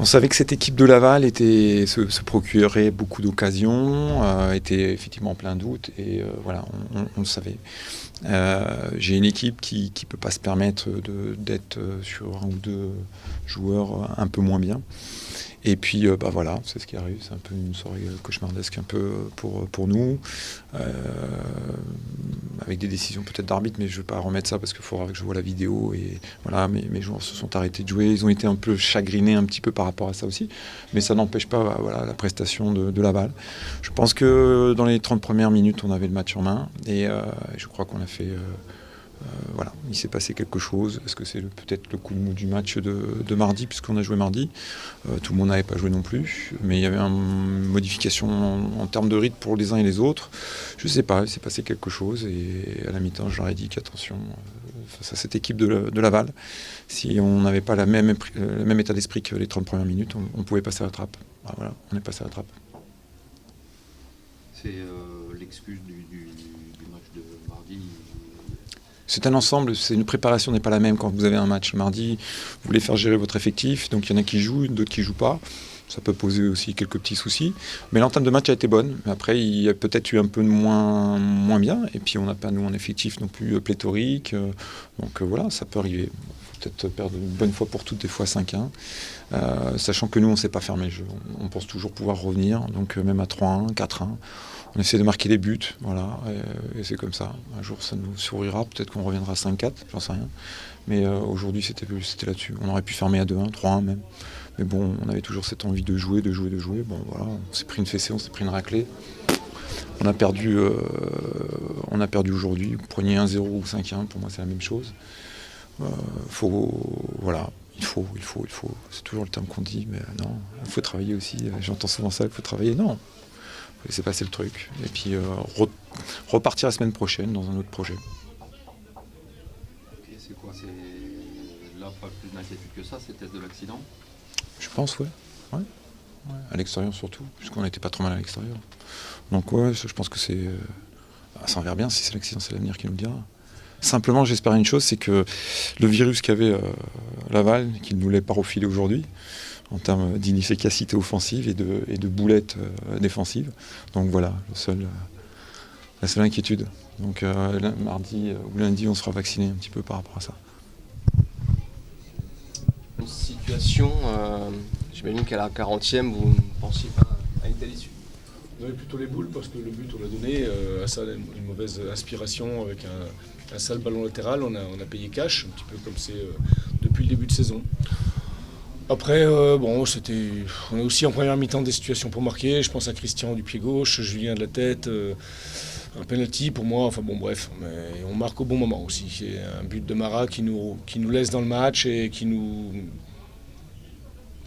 savait que cette équipe de Laval se procurait beaucoup d'occasions, était effectivement en plein doute, et voilà, on le savait. J'ai une équipe qui ne peut pas se permettre d'être sur un ou deux joueurs un peu moins bien. Et puis voilà, c'est ce qui arrive, c'est un peu une soirée cauchemardesque un peu pour nous, avec des décisions peut-être d'arbitre, mais je ne vais pas remettre ça parce qu'il faudra que je vois la vidéo. Et voilà, mes joueurs se sont arrêtés de jouer, ils ont été un peu chagrinés un petit peu par rapport à ça aussi, mais ça n'empêche pas la prestation de Laval. Je pense que dans les 30 premières minutes, on avait le match en main, et je crois qu'on a fait... voilà, il s'est passé quelque chose. Est-ce que c'est peut-être le coup de mou du match de mardi, puisqu'on a joué mardi. Tout le monde n'avait pas joué non plus, mais il y avait une modification en termes de rythme pour les uns et les autres. Je ne sais pas, il s'est passé quelque chose, et à la mi-temps, je leur ai dit qu'attention, face à cette équipe de Laval, si on n'avait pas le même état d'esprit que les 30 premières minutes, on pouvait passer à la trappe. Voilà, on est passé à la trappe. C'est l'excuse du match de mardi. C'est un ensemble, une préparation n'est pas la même quand vous avez un match mardi, vous voulez faire gérer votre effectif, donc il y en a qui jouent, d'autres qui ne jouent pas. Ça peut poser aussi quelques petits soucis. Mais l'entame de match a été bonne. Après, il y a peut-être eu un peu de moins bien. Et puis, on n'a pas, nous, un effectif non plus pléthorique. Donc voilà, ça peut arriver. Il faut peut-être perdre une bonne fois pour toutes, des fois 5-1. Sachant que nous, on ne sait pas fermer le jeu. On pense toujours pouvoir revenir. Donc même à 3-1, 4-1. On essaie de marquer des buts, voilà, et c'est comme ça. Un jour, ça nous sourira, peut-être qu'on reviendra à 5-4, j'en sais rien. Mais aujourd'hui, c'était là-dessus. On aurait pu fermer à 2-1, 3-1 même. Mais bon, on avait toujours cette envie de jouer. Bon, voilà, on s'est pris une fessée, on s'est pris une raclée. On a perdu aujourd'hui. Vous preniez 1-0 ou 5-1, pour moi, c'est la même chose. Voilà. Il faut. C'est toujours le terme qu'on dit, mais non, il faut travailler aussi. J'entends souvent ça, il faut travailler. Non. Il faut laisser passer le truc. Et puis repartir la semaine prochaine dans un autre projet. Okay, c'est quoi? C'est là pas plus d'inquiétude que ça, c'est peut-être de l'accident? Je pense, ouais. À l'extérieur surtout, puisqu'on n'était pas trop mal à l'extérieur. Donc ouais, je pense que c'est... ça en verra bien, si c'est l'accident, c'est l'avenir qui nous le dira. Simplement, j'espère une chose, c'est que le virus qu'avait Laval, qu'il nous l'ait pas refilé aujourd'hui, en termes d'inefficacité offensive et de boulettes défensives. Donc voilà, la seule inquiétude. Donc mardi ou lundi, on sera vacciné un petit peu par rapport à ça. Une situation, j'imagine qu'à la 40e, vous ne pensiez pas à une telle issue. On avait plutôt les boules parce que le but on l'a donné, ça a une mauvaise inspiration avec un sale ballon latéral, on a payé cash, un petit peu comme c'est depuis le début de saison. Après, on est aussi en première mi-temps des situations pour marquer, je pense à Christian du pied gauche, Julien de la tête, un penalty pour moi, enfin bon bref, mais on marque au bon moment aussi. C'est un but de Mara qui nous laisse dans le match et qui nous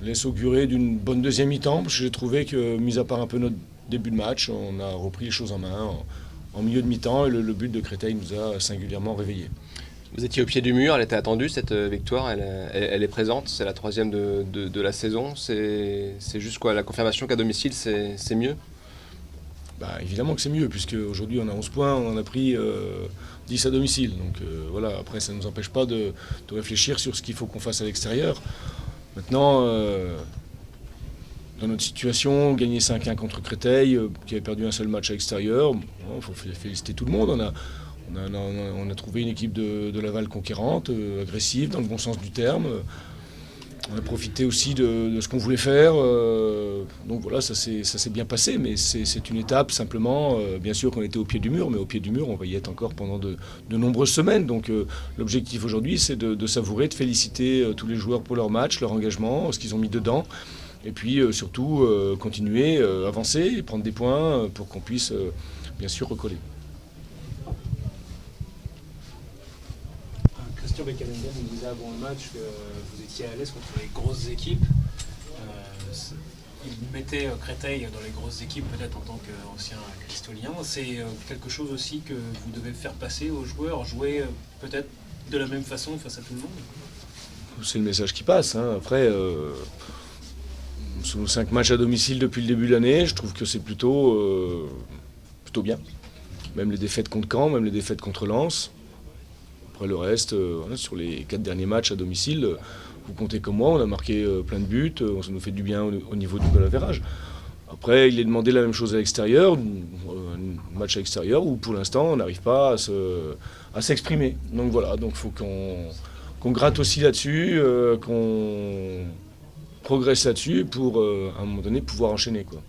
laisse augurer d'une bonne deuxième mi-temps, parce que j'ai trouvé que, mis à part un peu notre début de match, on a repris les choses en main en milieu de mi-temps, et le but de Créteil nous a singulièrement réveillés. Vous étiez au pied du mur, elle était attendue cette victoire, elle est présente, c'est la 3e de la saison, c'est juste quoi, la confirmation qu'à domicile c'est mieux? Évidemment que c'est mieux, puisque aujourd'hui on a 11 points, on en a pris 10 à domicile, donc voilà, après ça ne nous empêche pas de réfléchir sur ce qu'il faut qu'on fasse à l'extérieur. Maintenant, dans notre situation, gagner 5-1 contre Créteil, qui avait perdu un seul match à l'extérieur, il faut féliciter tout le monde. On a trouvé une équipe de Laval conquérante, agressive, dans le bon sens du terme. On a profité aussi de ce qu'on voulait faire. Donc voilà, ça s'est bien passé, mais c'est une étape simplement. Bien sûr qu'on était au pied du mur, mais au pied du mur, on va y être encore pendant de nombreuses semaines. Donc l'objectif aujourd'hui, c'est de savourer, de féliciter tous les joueurs pour leur match, leur engagement, ce qu'ils ont mis dedans. Et puis surtout continuer, avancer et prendre des points pour qu'on puisse bien sûr recoller. Christian Beckenbauer nous disait avant le match que vous étiez à l'aise contre les grosses équipes. Il mettait Créteil dans les grosses équipes peut-être en tant qu'ancien cristolien. C'est quelque chose aussi que vous devez faire passer aux joueurs, jouer peut-être de la même façon face à tout le monde? C'est le message qui passe. Après, sur nos 5 matchs à domicile depuis le début de l'année, je trouve que c'est plutôt bien. Même les défaites contre Caen, même les défaites contre Lens. Après le reste, voilà, sur les 4 derniers matchs à domicile, vous comptez comme moi, on a marqué plein de buts, ça nous fait du bien au niveau du goal average. Après, il est demandé la même chose à l'extérieur, un match à l'extérieur où pour l'instant on n'arrive pas à s'exprimer. Donc voilà, donc il faut qu'on gratte aussi là-dessus, qu'on progresse là-dessus pour à un moment donné pouvoir enchaîner, quoi.